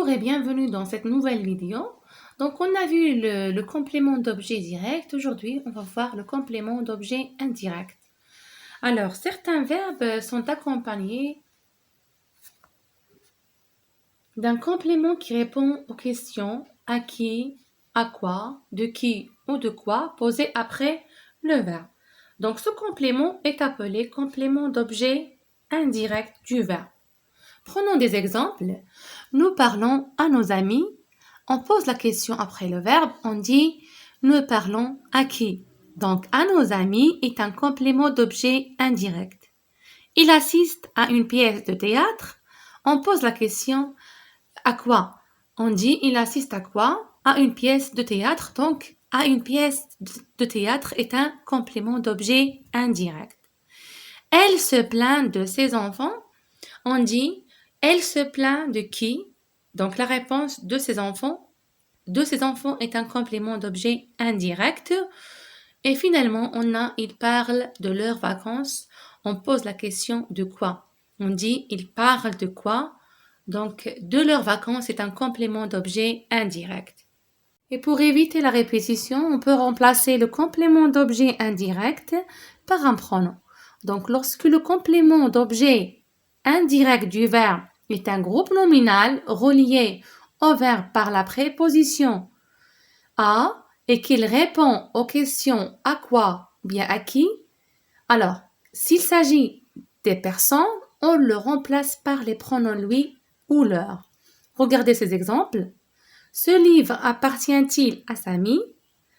Bonjour et bienvenue dans cette nouvelle vidéo. Donc, on a vu le complément d'objet direct. Aujourd'hui, on va voir le complément d'objet indirect. Alors, certains verbes sont accompagnés d'un complément qui répond aux questions à qui, à quoi, de qui ou de quoi posées après le verbe. Donc, ce complément est appelé complément d'objet indirect du verbe. Prenons des exemples. Nous parlons à nos amis. On pose la question après le verbe. On dit nous parlons à qui. Donc, à nos amis est un complément d'objet indirect. Il assiste à une pièce de théâtre. On pose la question à quoi. On dit il assiste à quoi? À une pièce de théâtre. Donc, à une pièce de théâtre est un complément d'objet indirect. Elle se plaint de ses enfants. On dit elle se plaint de qui? Donc la réponse de ses enfants est un complément d'objet indirect. Et finalement, on a il parle de leurs vacances. On pose la question de quoi? On dit il parle de quoi? Donc de leurs vacances est un complément d'objet indirect. Et pour éviter la répétition, on peut remplacer le complément d'objet indirect par un pronom. Donc lorsque le complément d'objet indirect du verbe est un groupe nominal relié au verbe par la préposition à et qu'il répond aux questions à quoi, bien à qui, alors s'il s'agit des personnes, on le remplace par les pronoms lui ou leur. Regardez ces exemples. Ce livre appartient-il à Samy?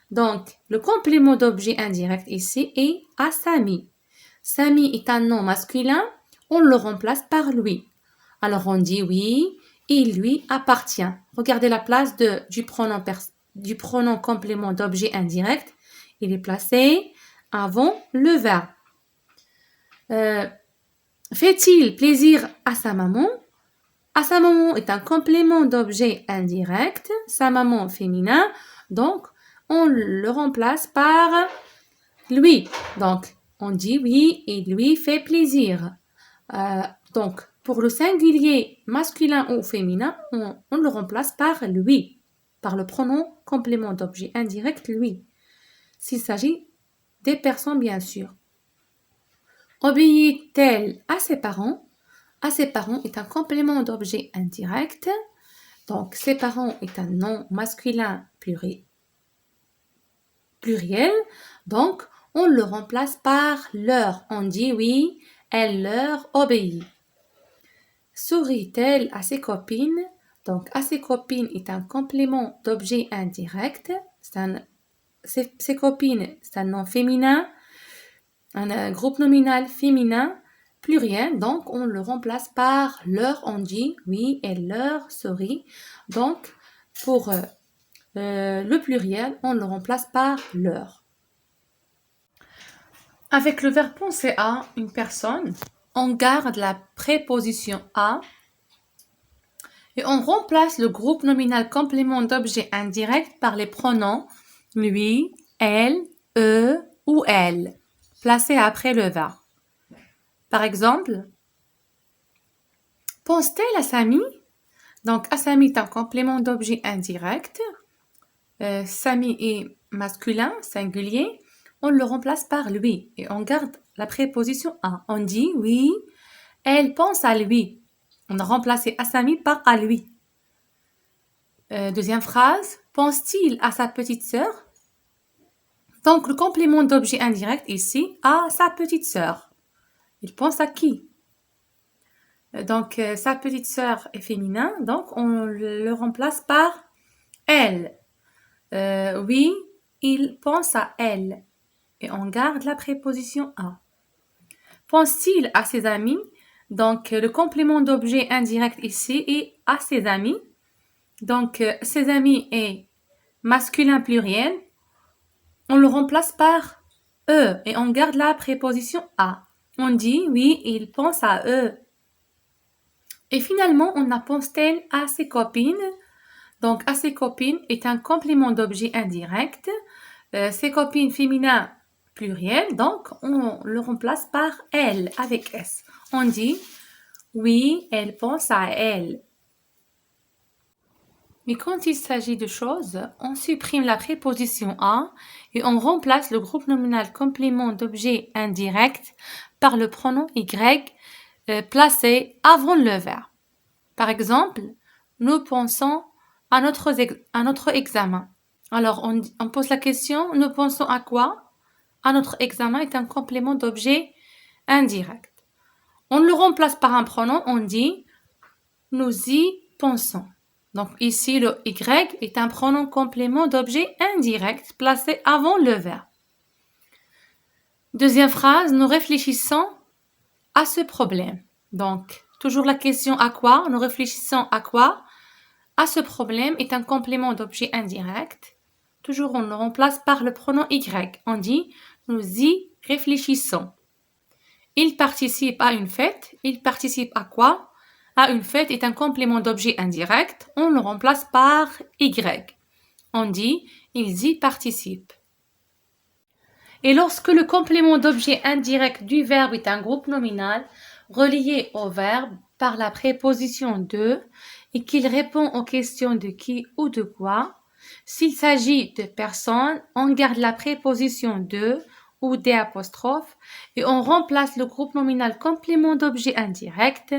Donc, le complément d'objet indirect ici est à Samy. Samy est un nom masculin, on le remplace par lui. Alors on dit oui, il lui appartient. Regardez la place du pronom complément d'objet indirect. Il est placé avant le verbe. Fait-il plaisir à sa maman? À sa maman est un complément d'objet indirect. Sa maman féminin. Donc, on le remplace par lui. Donc, on dit oui, il lui fait plaisir. Donc, pour le singulier masculin ou féminin, on le remplace par lui, par le pronom complément d'objet indirect lui. S'il s'agit des personnes, bien sûr. Obéit-elle à ses parents? À ses parents est un complément d'objet indirect. Donc, ses parents est un nom masculin pluriel. Donc, on le remplace par leur. On dit oui, elle leur obéit. Sourit-elle à ses copines? Donc, à ses copines est un complément d'objet indirect. Ses copines, c'est un nom féminin, un groupe nominal féminin pluriel. Donc, on le remplace par leur. On dit oui, elle leur sourit. Donc, pour le pluriel, on le remplace par leur. Avec le verbe penser à une personne, on garde la préposition à et on remplace le groupe nominal complément d'objet indirect par les pronoms lui, elle, eux ou elle, placés après le verbe. Par exemple, pense-t-elle à Samy? Donc, à Samy est un complément d'objet indirect. Samy est masculin, singulier. On le remplace par lui et on garde la préposition à. On dit oui, elle pense à lui. On a remplacé à Samy par à lui. Deuxième phrase, pense-t-il à sa petite sœur? Donc, le complément d'objet indirect ici, à sa petite sœur. Il pense à qui? Donc, sa petite sœur est féminin, donc on le remplace par elle. Oui, il pense à elle. Et on garde la préposition à. Pense-t-il à ses amis? Donc, le complément d'objet indirect ici est à ses amis. Donc, ses amis est masculin pluriel. On le remplace par eux et on garde la préposition à. On dit oui, il pense à eux. Et finalement, on a pense-t-elle à ses copines? Donc, à ses copines est un complément d'objet indirect. Ses copines féminin pluriel, donc on le remplace par elle avec S. On dit oui, elle pense à elle. Mais quand il s'agit de choses, on supprime la préposition à et on remplace le groupe nominal complément d'objet indirect par le pronom y placé avant le verbe. Par exemple, nous pensons à notre examen. Alors, on pose la question, nous pensons à quoi? À notre examen est un complément d'objet indirect. On le remplace par un pronom, on dit nous y pensons. Donc ici, le y est un pronom complément d'objet indirect placé avant le verbe. Deuxième phrase, nous réfléchissons à ce problème. Donc, toujours la question à quoi? Nous réfléchissons à quoi? À ce problème est un complément d'objet indirect. Toujours, on le remplace par le pronom y. On dit nous y réfléchissons. Il participe à une fête. Il participe à quoi? À une fête est un complément d'objet indirect. On le remplace par y. On dit ils y participent. Et lorsque le complément d'objet indirect du verbe est un groupe nominal relié au verbe par la préposition de et qu'il répond aux questions de qui ou de quoi, s'il s'agit de personnes, on garde la préposition de ou des apostrophes et on remplace le groupe nominal complément d'objet indirect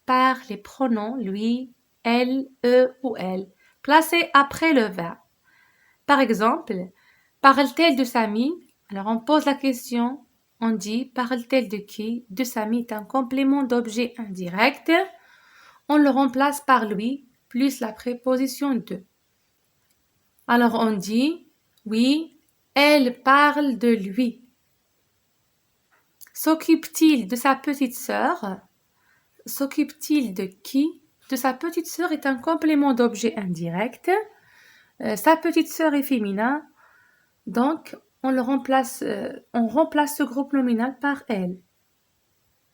par les pronoms lui, elle, eux ou elle, placés après le verbe. Par exemple, parle-t-elle de Samy? Alors on pose la question, on dit parle-t-elle de qui? De Samy est un complément d'objet indirect. On le remplace par lui plus la préposition de. Alors on dit oui, elle parle de lui. S'occupe-t-il de sa petite sœur? S'occupe-t-il de qui? De sa petite sœur est un complément d'objet indirect. Sa petite sœur est féminin, donc on remplace ce groupe nominal par elle,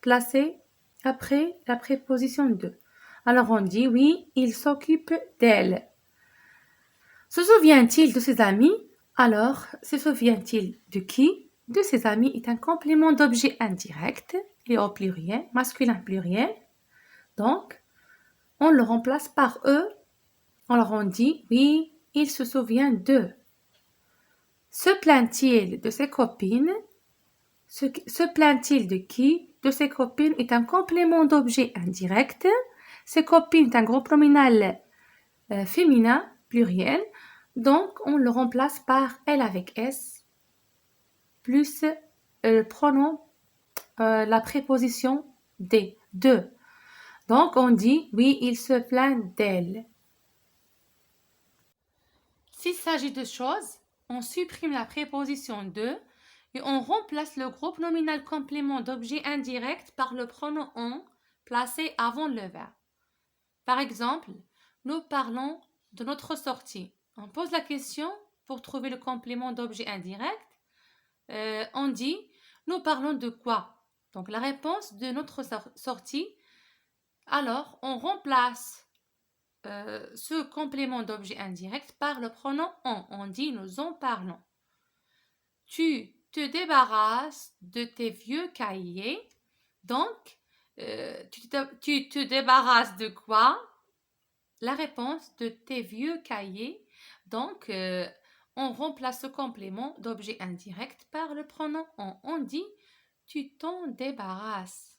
placé après la préposition de. Alors on dit oui, il s'occupe d'elle. Se souvient-il de ses amis? Alors, se souvient-il de qui? De ses amis est un complément d'objet indirect et au pluriel, masculin pluriel. Donc, on le remplace par eux. Alors on dit oui, il se souvient d'eux. Se plaint-il de ses copines? Se plaint-il de qui? De ses copines est un complément d'objet indirect. Ses copines est un groupe nominal féminin pluriel. Donc, on le remplace par elle avec S plus le pronom, la préposition des, de. Donc, on dit oui, il se plaint d'elle. S'il s'agit de choses, on supprime la préposition de et on remplace le groupe nominal complément d'objet indirect par le pronom on placé avant le verbe. Par exemple, nous parlons de notre sortie. On pose la question pour trouver le complément d'objet indirect. On dit nous parlons de quoi? Donc la réponse de notre sortie. Alors on remplace ce complément d'objet indirect par le pronom on. On dit nous en parlons. Tu te débarrasses de tes vieux cahiers. Donc, tu te débarrasses de quoi? La réponse de tes vieux cahiers. Donc, on remplace ce complément d'objet indirect par le pronom on. On dit tu t'en débarrasses.